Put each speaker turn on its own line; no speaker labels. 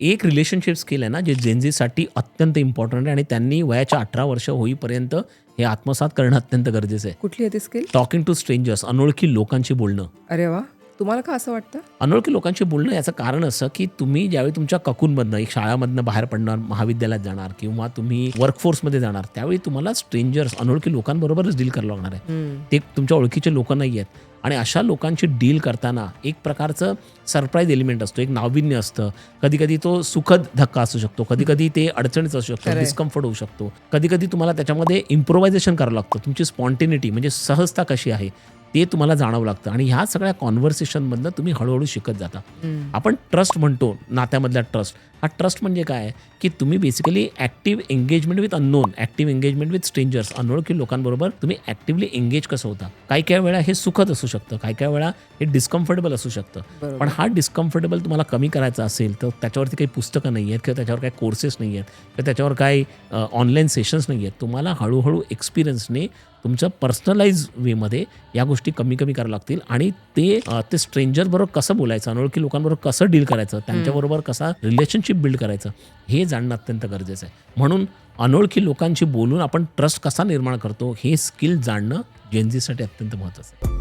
एक relationship skill आहे ना, जे जेनझीसाठी अत्यंत इम्पॉर्टंट आहे आणि त्यांनी वयाच्या 18 वर्ष होईपर्यंत हे आत्मसात करणं अत्यंत गरजेचं आहे.
कुठली आहे ती स्किल?
टॉकिंग टू स्ट्रेंजर्स, अनोळखी लोकांशी बोलणं.
अरे वा, तुम्हाला का असं वाटतं?
अनोळखी लोकांशी बोलणं याचं कारण असं, की तुम्ही ज्यावेळी तुमच्या ककूनमधनं, एक शाळामधनं बाहेर पडणार, महाविद्यालयात जाणार किंवा तुम्ही वर्कफोर्समध्ये जाणार, त्यावेळी तुम्हाला स्ट्रेंजर्स, अनोळखी लोकांबरोबरच डील करावं लागणार आहे. ते तुमच्या ओळखीचे लोक नाही आहेत आणि अशा लोकांची डील करताना एक प्रकारचं सरप्राईज एलिमेंट असतो, एक नाविन्य असतं. कधी कधी तो सुखद धक्का असू शकतो, कधी कधी ते अडचणीच असू शकतो,
खरंय.
डिस्कम्फर्ट होऊ शकतो. कधी कधी तुम्हाला त्याच्यामध्ये इम्प्रोव्हायझेशन करावं लागतं. तुमची स्पॉन्टेनिटी म्हणजे सहजता कशी आहे ते तुम्हाला जाणवं लागतं आणि ह्या सगळ्या कॉन्व्हर्सेशनमधनं तुम्ही हळूहळू शिकत जाता. आपण ट्रस्ट म्हणतो, नात्यामधला ट्रस्ट. हा ट्रस्ट म्हणजे काय आहे, की तुम्ही basically active engagement with unknown, active engagement with strangers, अनोळखी लोकांबरोबर तुम्ही ॲक्टिव्हली एंगेज कसं होता. काही काही वेळा हे सुखद असू शकतं, काही काही वेळा हे डिस्कम्फर्टेबल असू शकतं.
बरोबर.
पण हा डिस्कम्फर्टेबल तुम्हाला कमी करायचा असेल तर त्याच्यावरती काही पुस्तकं नाही आहेत किंवा त्याच्यावर काही कोर्सेस नाही आहेत किंवा त्याच्यावर काही ऑनलाईन सेशन्स नाही आहेत. तुम्हाला हळूहळू एक्सपिरियन्सने तुमचं पर्सनलाइज वेमध्ये या गोष्टी कमी कमी कराव्या लागतील आणि ते स्ट्रेंजर बरोबर कसं बोलायचं, अनोळखी लोकांबरोबर कसं डील करायचं, त्यांच्याबरोबर कसा रिलेशनशिप बिल्ड करायचं हे जाणणं अत्यंत गरजेचं आहे. म्हणून अनोळखी लोकांशी बोलून आपण ट्रस्ट कसा निर्माण करतो हे स्किल जाणणं जेनझीसाठी अत्यंत महत्त्वाचं आहे.